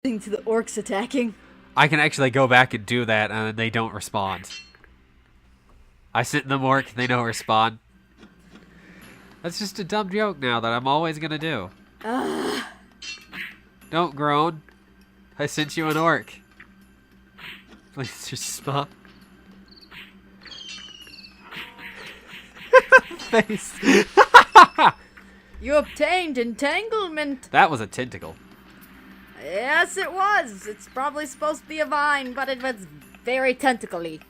To the orcs attacking. I can actually go back and do that, and they don't respond. I sit in the orc, they don't respond. That's just a dumb joke now that I'm always gonna do. Don't groan. I sent you an orc. Please just stop. Face. You obtained entanglement. That was a tentacle. Yes, it was. It's probably supposed to be a vine, but it was very tentacly.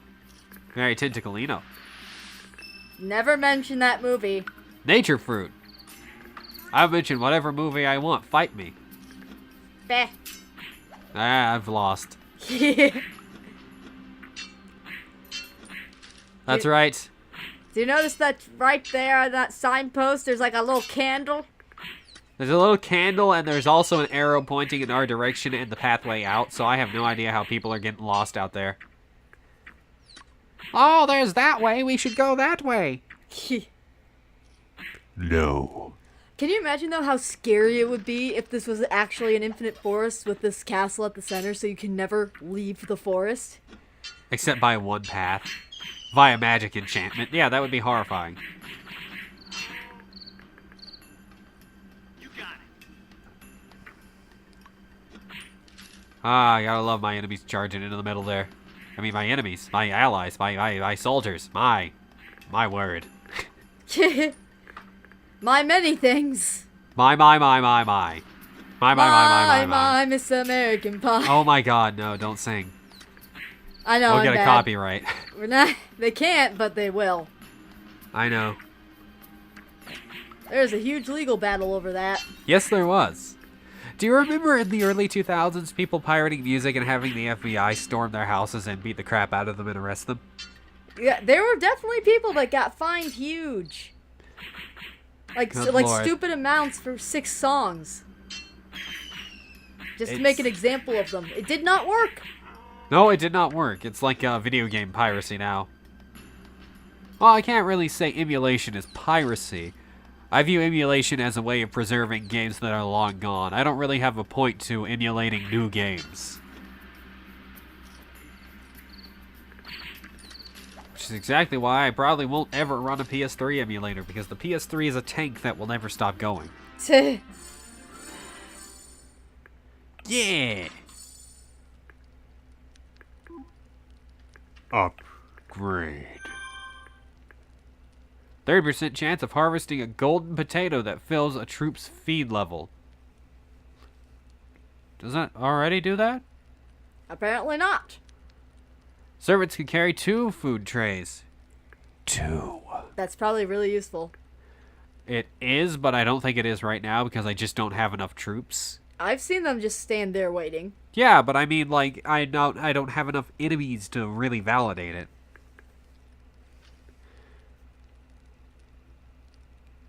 Very tentacleino. Never mention that movie. Nature fruit. I'll mention whatever movie I want. Fight me. Beh. I've lost. That's right. Do you notice that right there on that signpost, there's like a little candle? There's a little candle, and there's also an arrow pointing in our direction and the pathway out, so I have no idea how people are getting lost out there. Oh, there's that way. We should go that way. No. Can you imagine, though, how scary it would be if this was actually an infinite forest with this castle at the center so you can never leave the forest? Except by one path. Via magic enchantment. Yeah, that would be horrifying. You got it. Ah, I gotta love my enemies charging into the middle there. I mean, my enemies, my allies, my soldiers, my word. My many things. My. My Miss American Pie. Oh my god, no, don't sing. I know, We'll I'm get a bad. copyright. We're not. They can't, but they will. I know. There's a huge legal battle over that. Yes, there was. Do you remember in the early 2000s, people pirating music and having the FBI storm their houses and beat the crap out of them and arrest them? Yeah, there were definitely people that got fined huge. Like, Good like Lord. stupid amounts for 6 songs. Just to make an example of them. It did not work. No, it did not work. It's like video game piracy now. Well, I can't really say emulation is piracy. I view emulation as a way of preserving games that are long gone. I don't really have a point to emulating new games. Which is exactly why I probably won't ever run a PS3 emulator, because the PS3 is a tank that will never stop going. Yeah! Upgrade. 30% chance of harvesting a golden potato that fills a troop's feed level. Doesn't it already do that? Apparently not. Servants can carry 2 food trays. 2. That's probably really useful. It is, but I don't think it is right now because I just don't have enough troops. I've seen them just stand there waiting. Yeah, but I mean, like, I don't have enough enemies to really validate it.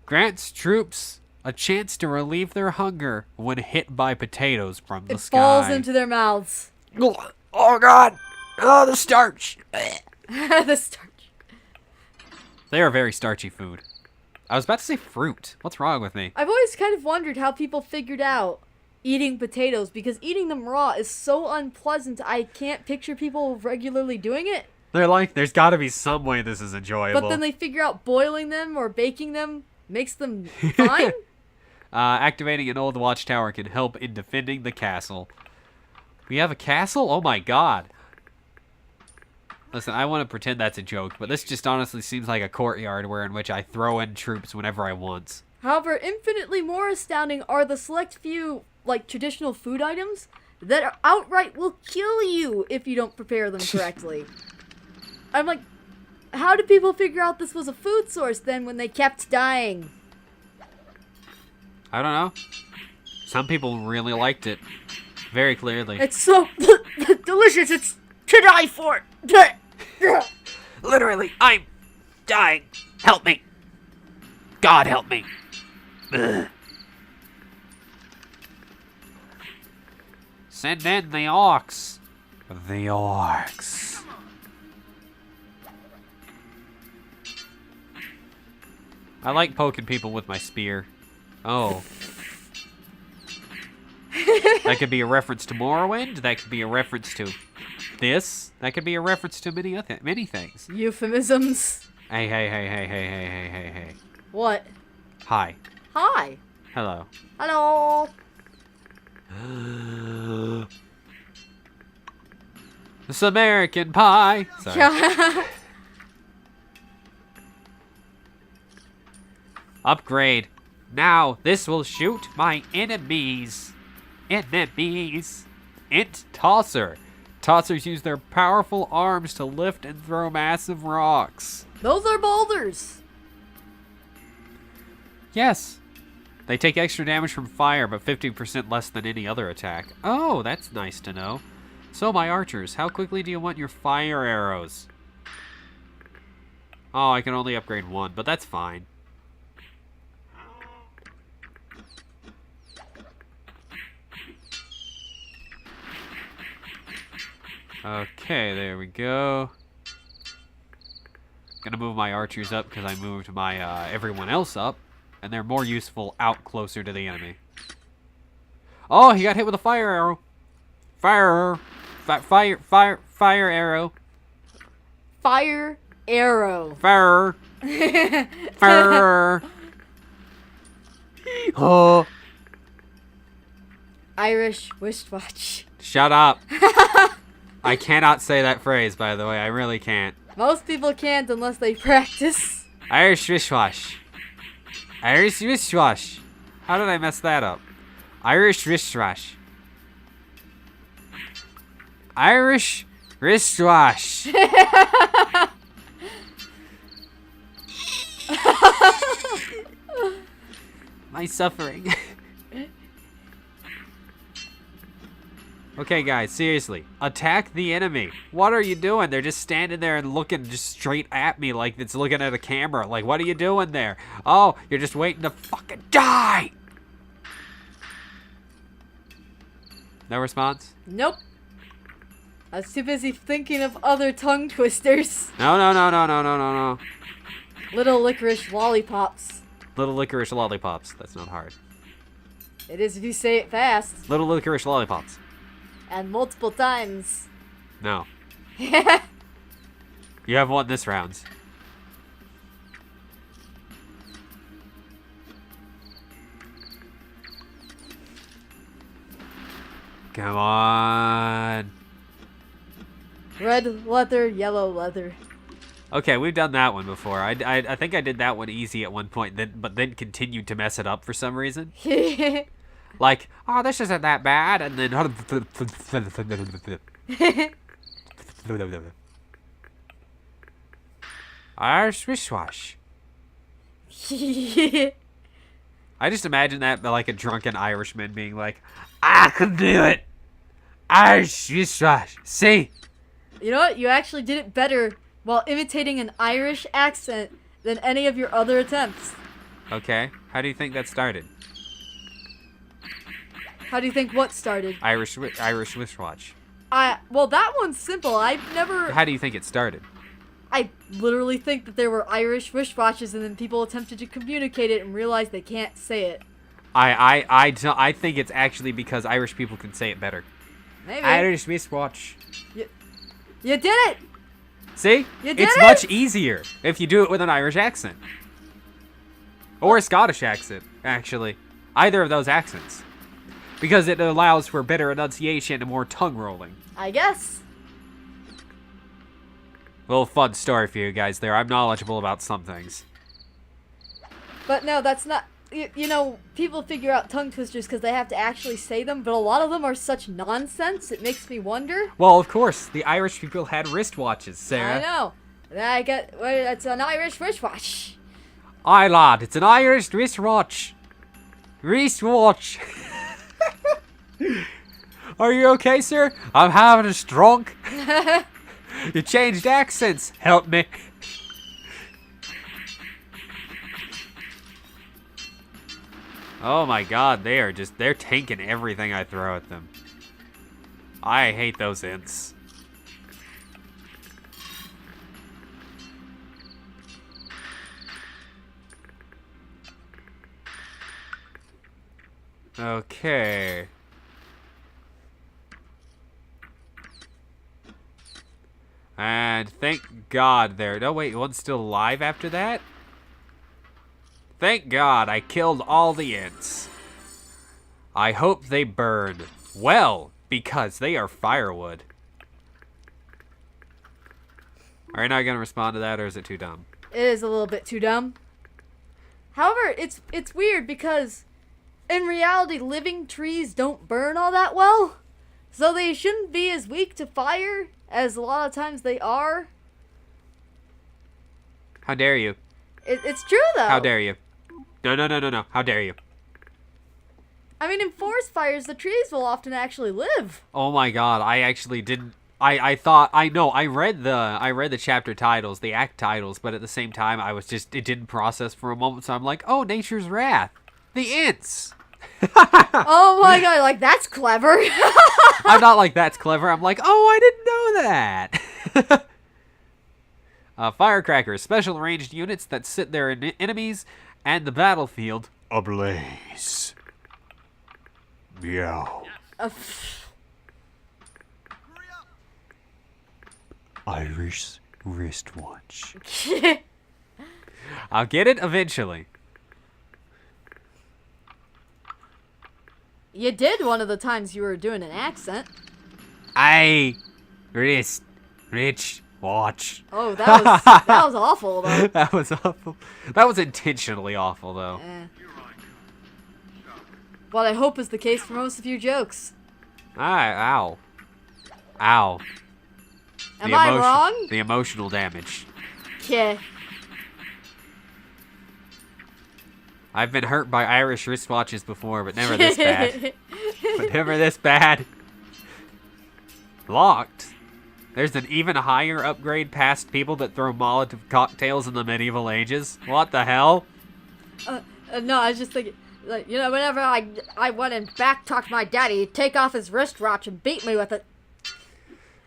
Grants troops a chance to relieve their hunger when hit by potatoes from the sky. It falls into their mouths. Oh god! Oh, the starch! The starch. They are very starchy food. I was about to say fruit. What's wrong with me? I've always kind of wondered how people figured out eating potatoes, because eating them raw is so unpleasant. I can't picture people regularly doing it. They're like, there's gotta be some way this is enjoyable. But then they figure out boiling them or baking them makes them fine? Activating an old watchtower can help in defending the castle. We have a castle? Oh my god. Listen, I want to pretend that's a joke, but this just honestly seems like a courtyard in which I throw in troops whenever I want. However, infinitely more astounding are the select few, like, traditional food items that outright will kill you if you don't prepare them correctly. I'm like, how did people figure out this was a food source then when they kept dying? I don't know. Some people really liked it. Very clearly. It's so delicious, it's to die for. Literally, I'm dying. Help me. God help me. Ugh. Send in the orcs. The orcs. I like poking people with my spear. Oh. That could be a reference to Morrowind. That could be a reference to this. That could be a reference to many things. Euphemisms. Hey, hey, hey, hey, hey, hey, hey, hey, hey. What? Hi. Hi. Hello. Hello. This American Pie. Sorry. Upgrade. Now, this will shoot my enemies. Enemies. Int Tosser. Tossers use their powerful arms to lift and throw massive rocks. Those are boulders. Yes. They take extra damage from fire, but 50% less than any other attack. Oh, that's nice to know. So, my archers, how quickly do you want your fire arrows? Oh, I can only upgrade one, but that's fine. Okay, there we go. Gonna move my archers up because I moved my everyone else up, and they're more useful out closer to the enemy. Oh, he got hit with a fire arrow. Fire arrow. Fire arrow. Fire. Fire. Oh. Irish wristwatch. Shut up. I cannot say that phrase, by the way. I really can't. Most people can't unless they practice. Irish wristwatch. Irish wristwatch. How did I mess that up? Irish wristwatch. Irish wristwatch. My suffering. Okay, guys, seriously. Attack the enemy. What are you doing? They're just standing there and looking just straight at me like it's looking at a camera. Like, what are you doing there? Oh, you're just waiting to fucking die! No response? Nope. I was too busy thinking of other tongue twisters. No, no, no, no, no, no, no, no. Little licorice lollipops. Little licorice lollipops. That's not hard. It is if you say it fast. Little licorice lollipops. And multiple times. No. You have won this round. Come on. Red leather, yellow leather. Okay, we've done that one before. I think I did that one easy at one point, but then continued to mess it up for some reason. Like, oh, this isn't that bad, and then Irish wristwatch. I just imagine that like a drunken Irishman being like, I can do it. Irish wristwatch. See? You know what? You actually did it better while imitating an Irish accent than any of your other attempts. Okay. How do you think that started? How do you think what started? Irish wristwatch. Well, that one's simple. I've never... How do you think it started? I literally think that there were Irish wristwatches and then people attempted to communicate it and realized they can't say it. I think it's actually because Irish people can say it better. Maybe. Irish wristwatch. You did it! See? You did it's it! much easier if you do it with an Irish accent. Or a Scottish accent, actually. Either of those accents. Because it allows for better enunciation and more tongue rolling. I guess. Little fun story for you guys there. I'm knowledgeable about some things. But no, that's not... You know, people figure out tongue twisters because they have to actually say them, but a lot of them are such nonsense, it makes me wonder. Well, of course, the Irish people had wristwatches, Sarah. I know. It's an Irish wristwatch. Aye, lad, it's an Irish wristwatch. Wristwatch. Are you okay, sir? I'm having a stroke. You changed accents. Help me. Oh my god, they're tanking everything I throw at them. I hate those ints. Okay. And thank God there. No, wait, one's still alive after that? Thank God I killed all the Ents. I hope they burn well, because they are firewood. Are you not going to respond to that, or is it too dumb? It is a little bit too dumb. However, it's weird because in reality, living trees don't burn all that well. So they shouldn't be as weak to fire as a lot of times they are. How dare you? It's true, though. How dare you? No. How dare you? I mean, in forest fires, the trees will often actually live. Oh my God, I actually didn't. I read the chapter titles, the act titles, but at the same time, it didn't process for a moment, so I'm like, oh, Nature's Wrath. The Ents. Oh my God, like, that's clever. I'm not like, that's clever. I'm like, oh, I didn't know that. Firecrackers, special ranged units that sit their enemies and the battlefield ablaze. Meow. Hurry up. Irish wristwatch. I'll get it eventually. You did one of the times you were doing an accent. Rich watch. Oh, that was awful, though. That was awful. That was intentionally awful, though. You're right. What I hope is the case for most of your jokes. Ow. Am I wrong? The emotional damage. Yeah. I've been hurt by Irish wristwatches before, but never this bad. But never this bad. Locked. There's an even higher upgrade past people that throw Molotov cocktails in the medieval ages. What the hell? No, I was just thinking, like, you know, whenever I went and back-talked my daddy, he'd take off his wristwatch and beat me with it.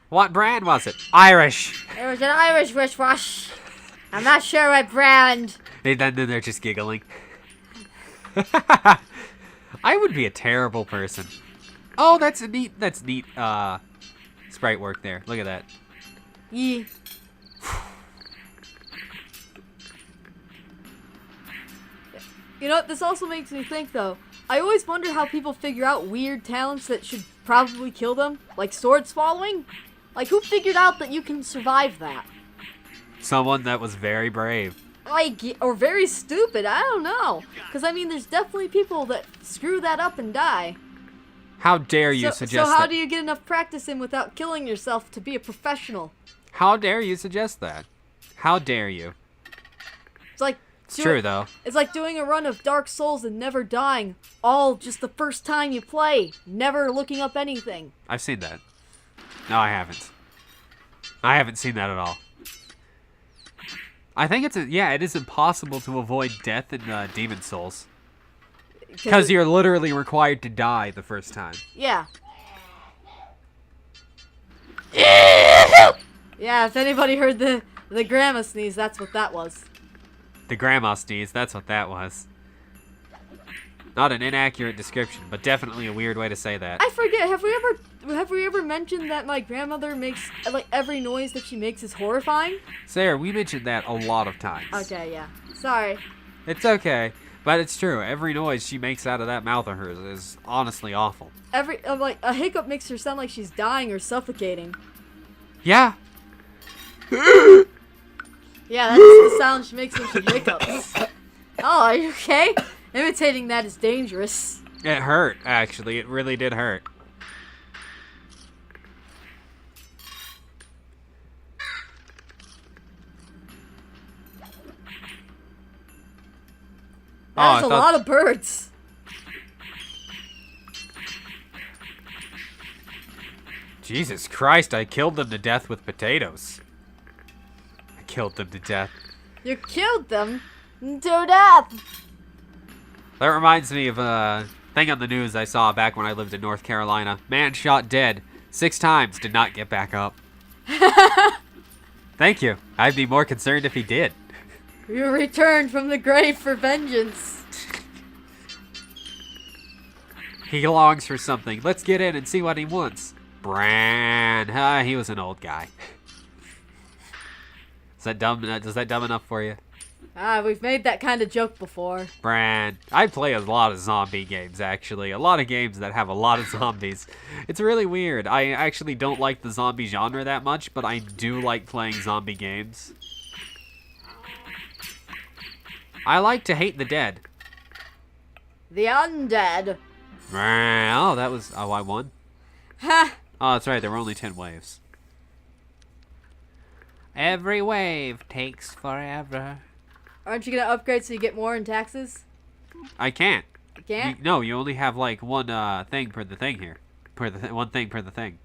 What brand was it? Irish. It was an Irish wristwatch. I'm not sure what brand. Then they're just giggling. I would be a terrible person. Oh, that's neat, sprite work there. Look at that. Yeah. You know what, this also makes me think, though. I always wonder how people figure out weird talents that should probably kill them. Like sword swallowing. Like, who figured out that you can survive that? Someone that was very brave. Or very stupid, I don't know. Because, I mean, there's definitely people that screw that up and die. How dare you suggest that? So how do you get enough practice in without killing yourself to be a professional? How dare you suggest that? How dare you? It's like... It's true, though. It's like doing a run of Dark Souls and never dying. All just the first time you play. Never looking up anything. I've seen that. No, I haven't. I haven't seen that at all. I think it is impossible to avoid death in Demon Souls. Because you're literally required to die the first time. Yeah. Yeah, if anybody heard the grandma sneeze, that's what that was. The grandma sneeze, that's what that was. Not an inaccurate description, but definitely a weird way to say that. I forget, have we ever mentioned that my grandmother makes, like, every noise that she makes is horrifying? Sarah, we mentioned that a lot of times. Okay, yeah. Sorry. It's okay, but it's true. Every noise she makes out of that mouth of hers is honestly awful. Like, a hiccup makes her sound like she's dying or suffocating. Yeah. Yeah, that's the sound she makes when she hiccups. Oh, are you okay? Imitating that is dangerous. It hurt, actually. It really did hurt. That's a lot of birds. Jesus Christ, I killed them to death with potatoes. I killed them to death. You killed them to death. That reminds me of a thing on the news I saw back when I lived in North Carolina. Man shot dead 6 times, did not get back up. Thank you. I'd be more concerned if he did. You returned from the grave for vengeance. He longs for something. Let's get in and see what he wants. Bran. He was an old guy. that dumb? Is that dumb enough for you? We've made that kind of joke before. Brand. I play a lot of zombie games, actually. A lot of games that have a lot of zombies. It's really weird. I actually don't like the zombie genre that much, but I do like playing zombie games. I like to hate the dead. The undead. Oh, that was... Oh, I won? Ha! Oh, that's right. There were only 10 waves. Every wave takes forever. Aren't you gonna upgrade so you get more in taxes? I can't. You can't? No, you only have like one thing per the thing here. One thing per the thing.